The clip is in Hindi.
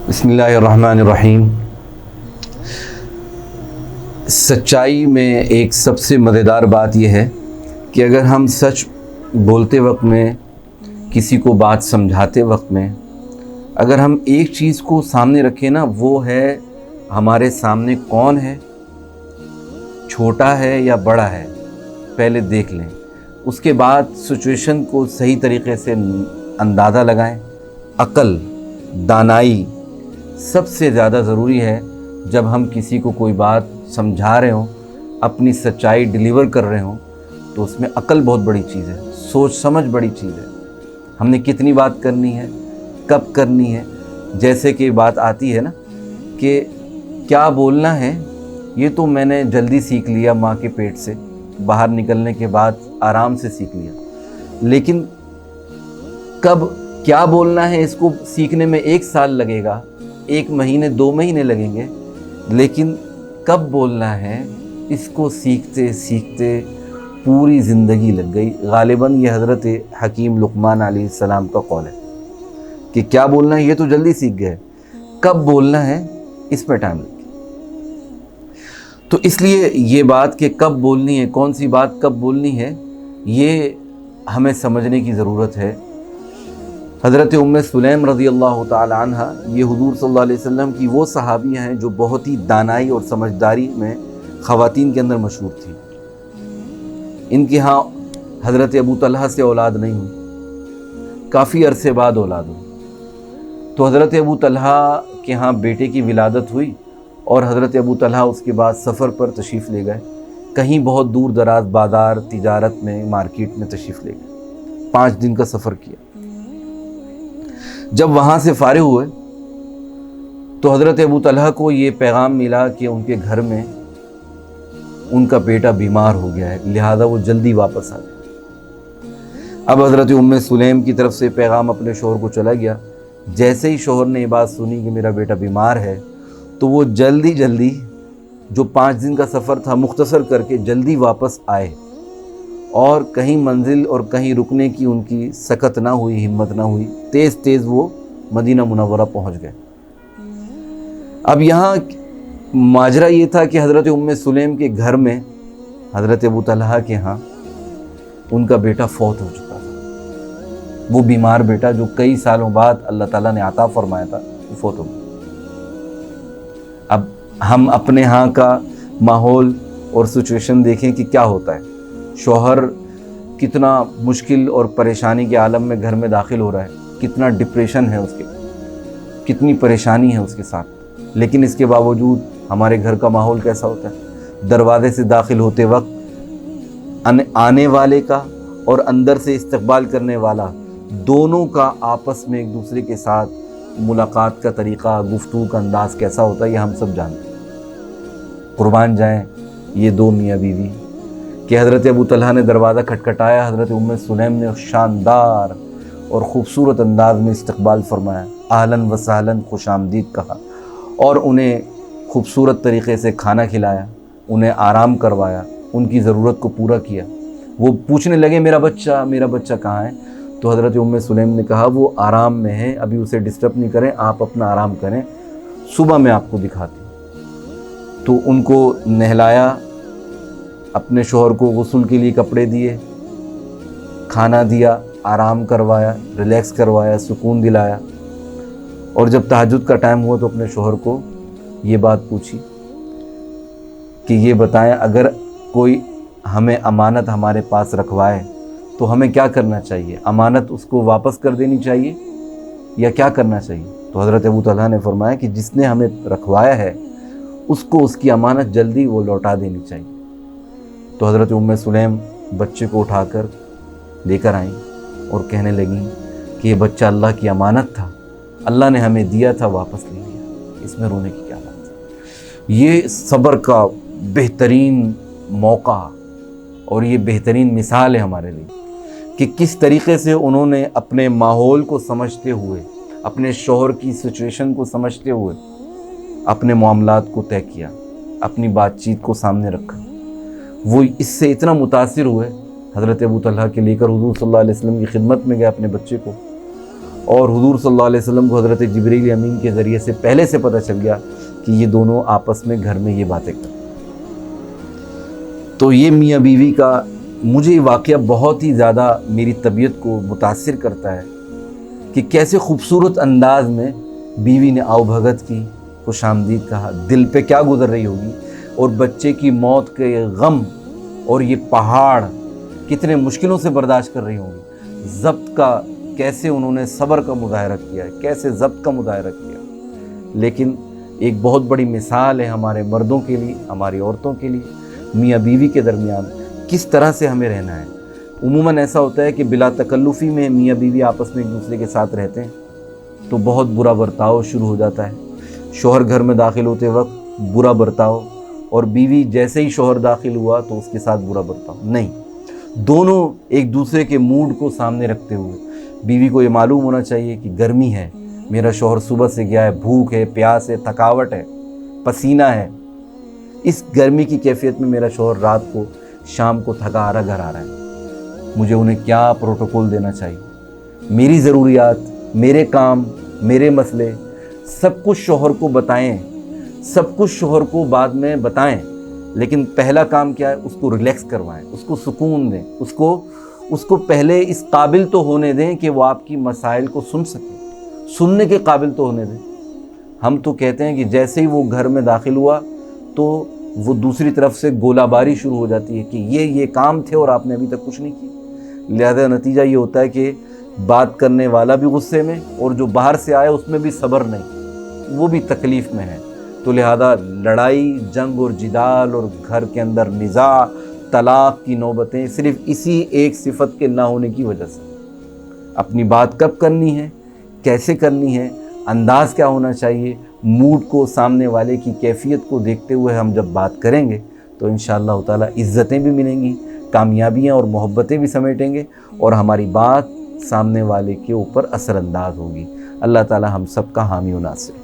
बिस्मिल्लाहिर्रहमानिर्रहीम। सच्चाई में एक सबसे मज़ेदार बात यह है कि अगर हम सच बोलते वक्त में, किसी को बात समझाते वक्त में, अगर हम एक चीज़ को सामने रखें ना, वो है हमारे सामने कौन है, छोटा है या बड़ा है, पहले देख लें। उसके बाद सिचुएशन को सही तरीक़े से अंदाज़ा लगाएं। अक़ल, दानाई सबसे ज़्यादा ज़रूरी है। जब हम किसी को कोई बात समझा रहे हों, अपनी सच्चाई डिलीवर कर रहे हों, तो उसमें अक़ल बहुत बड़ी चीज़ है, सोच समझ बड़ी चीज़ है। हमने कितनी बात करनी है, कब करनी है। जैसे कि बात आती है ना कि क्या बोलना है, ये तो मैंने जल्दी सीख लिया, माँ के पेट से बाहर निकलने के बाद आराम से सीख लिया। लेकिन कब क्या बोलना है, इसको सीखने में 1 साल लगेगा, 1 महीने 2 महीने लगेंगे। लेकिन कब बोलना है, इसको सीखते सीखते पूरी ज़िंदगी लग गई। गालिबन ये हज़रत हकीम लुक़मान अलैहिस्सलाम का कौल है कि क्या बोलना है ये तो जल्दी सीख गए, कब बोलना है इस पर टाइम लगे। तो इसलिए ये बात कि कब बोलनी है, कौन सी बात कब बोलनी है, ये हमें समझने की ज़रूरत है। हज़रत उम्मे सुलैम रज़ी अल्लाह ताला अन्हा, ये हुज़ूर सल्लल्लाहु अलैहि वसल्लम की वो सहाबियाँ हैं जो बहुत ही दानाई और समझदारी में ख़वातीन के अंदर मशहूर थी। इनके यहाँ हज़रत अबू तलहा से औलाद नहीं हुई, काफ़ी अरसे बाद औलाद हुई। तो हज़रत अबू तलहा के यहाँ बेटे की विलादत हुई और हज़रत अबू तलहा उसके बाद सफ़र पर तशरीफ़ ले गए। कहीं बहुत दूर दराज बाज़ार, तिजारत में, मार्केट में तशरीफ़ ले गए। 5 दिन का सफ़र किया। जब वहाँ से फारिग हुए तो हज़रत अबू तलहा को ये पैगाम मिला कि उनके घर में उनका बेटा बीमार हो गया है, लिहाजा वो जल्दी वापस आ गए। अब हज़रत उम्मे सुलैम की तरफ से पैगाम अपने शोहर को चला गया। जैसे ही शोहर ने ये बात सुनी कि मेरा बेटा बीमार है, तो वो जल्दी जल्दी जो 5 दिन का सफ़र था मुख्तसर करके जल्दी वापस आए और कहीं मंजिल और कहीं रुकने की उनकी सकत ना हुई, हिम्मत ना हुई। तेज़ तेज़ वो मदीना मुनव्वरा पहुँच गए। अब यहाँ माजरा ये था कि हज़रत उम्मे सुलैम के घर में हज़रत अबू तलहा के यहाँ उनका बेटा फौत हो चुका था। वो बीमार बेटा जो कई सालों बाद अल्लाह ताला ने अता फरमाया था, वो फौत हो गया। अब हम अपने यहाँ का माहौल और सिचुएशन देखें कि क्या होता है। शौहर कितना मुश्किल और परेशानी के आलम में घर में दाखिल हो रहा है, कितना डिप्रेशन है उसके, कितनी परेशानी है उसके साथ। लेकिन इसके बावजूद हमारे घर का माहौल कैसा होता है। दरवाजे से दाखिल होते वक्त आने वाले का और अंदर से इस्तकबाल करने वाला, दोनों का आपस में एक दूसरे के साथ मुलाकात का तरीक़ा, गुफ्तगू का अंदाज़ कैसा होता है, ये हम सब जानते हैं। कुर्बान जाएँ ये 2 मियाँ बीवी कि हज़रत अबू तलहा ने दरवाज़ा खटखटाया, हज़रत उम्मे सुलैम ने शानदार और ख़ूबसूरत अंदाज में इस्तकबाल फरमाया, आहलन व सहलन, खुश आमदीद कहा और उन्हें ख़ूबसूरत तरीक़े से खाना खिलाया, उन्हें आराम करवाया, उनकी ज़रूरत को पूरा किया। वो पूछने लगे मेरा बच्चा कहाँ है। तो हज़रत उम्मे सुलैम ने कहा वो आराम में है, अभी उसे डिस्टर्ब नहीं करें, आप अपना आराम करें, सुबह मैं आपको दिखाती हूँ। तो उनको नहलाया, अपने शोहर को गुस्ल के लिए कपड़े दिए, खाना दिया, आराम करवाया, रिलैक्स करवाया, सुकून दिलाया। और जब तहज्जुद का टाइम हुआ तो अपने शोहर को ये बात पूछी कि ये बताएं, अगर कोई हमें अमानत हमारे पास रखवाए तो हमें क्या करना चाहिए, अमानत उसको वापस कर देनी चाहिए या क्या करना चाहिए। तो हज़रत अबू तलहा ने फरमाया कि जिसने हमें रखवाया है उसको उसकी अमानत जल्दी वो लौटा देनी चाहिए। तो हज़रत उम्मे सुलैम बच्चे को उठाकर लेकर आईं और कहने लगी कि ये बच्चा अल्लाह की अमानत था, अल्लाह ने हमें दिया था, वापस ले लिया, इसमें रोने की क्या बात है। ये सब्र का बेहतरीन मौका और ये बेहतरीन मिसाल है हमारे लिए कि किस तरीक़े से उन्होंने अपने माहौल को समझते हुए, अपने शौहर की सिचुएशन को समझते हुए अपने मामलात को तय किया, अपनी बातचीत को सामने रखा। वो इससे इतना मुतासिर हुए, हज़रत अबू तलहा के लेकर हुज़ूर सल्लल्लाहु अलैहि वसल्लम की खिदमत में गए अपने बच्चे को। और हुजूर सल्लल्लाहु अलैहि वसल्लम को हज़रत जिब्रील अमीन के ज़रिए से पहले से पता चल गया कि ये दोनों आपस में घर में ये बातें कर। तो ये मियाँ बीवी का मुझे वाक़या बहुत ही ज़्यादा मेरी तबीयत को मुतासिर करता है कि कैसे खूबसूरत अंदाज में बीवी ने आओ भगत की, खुशामदीद कहा, दिल पे क्या गुजर रही होगी, और बच्चे की मौत के गम और ये पहाड़ कितने मुश्किलों से बर्दाश्त कर रही होंगी। ज़ब्त का कैसे उन्होंने सब्र का मुजाहरा किया है, कैसे ज़ब्त का मुजाहरा किया। लेकिन एक बहुत बड़ी मिसाल है हमारे मर्दों के लिए, हमारी औरतों के लिए, मियाँ बीवी के दरमियान किस तरह से हमें रहना है। उमूमन ऐसा होता है कि बिला तकल्लुफ़ी में मियाँ बीवी आपस में एक दूसरे के साथ रहते हैं तो बहुत बुरा बर्ताव शुरू हो जाता है। शौहर घर में दाखिल होते वक्त बुरा बर्ताव, और बीवी जैसे ही शौहर दाखिल हुआ तो उसके साथ बुरा बर्ताव नहीं। दोनों एक दूसरे के मूड को सामने रखते हुए, बीवी को ये मालूम होना चाहिए कि गर्मी है, मेरा शौहर सुबह से गया है, भूख है, प्यास है, थकावट है, पसीना है, इस गर्मी की कैफियत में मेरा शौहर रात को शाम को थका हारा घर आ रहा है, मुझे उन्हें क्या प्रोटोकॉल देना चाहिए। मेरी ज़रूरियात, मेरे काम, मेरे मसले सब कुछ शौहर को बताएं, सब कुछ शौहर को बाद में बताएं, लेकिन पहला काम क्या है, उसको रिलैक्स करवाएं, उसको सुकून दें, उसको पहले इस काबिल तो होने दें कि वो आपकी मसाइल को सुन सके, सुनने के काबिल तो होने दें। हम तो कहते हैं कि जैसे ही वो घर में दाखिल हुआ तो वो दूसरी तरफ से गोलाबारी शुरू हो जाती है कि ये काम थे और आपने अभी तक कुछ नहीं किया। लिहाजा नतीजा ये होता है कि बात करने वाला भी गुस्से में और जो बाहर से आया उसमें भी सब्र नहीं, वो भी तकलीफ़ में है। तो लिहाजा लड़ाई, जंग और जिदाल और घर के अंदर निज़ा, तलाक़ की नौबतें सिर्फ़ इसी एक सिफत के ना होने की वजह से। अपनी बात कब करनी है, कैसे करनी है, अंदाज़ क्या होना चाहिए, मूड को, सामने वाले की कैफियत को देखते हुए हम जब बात करेंगे तो इंशाअल्लाह ताला इज़्ज़तें भी मिलेंगी, कामयाबियाँ और मोहब्बतें भी समेटेंगे और हमारी बात सामने वाले के ऊपर असरअंदाज होगी। अल्लाह ताला हम सब का हामी व नासिर।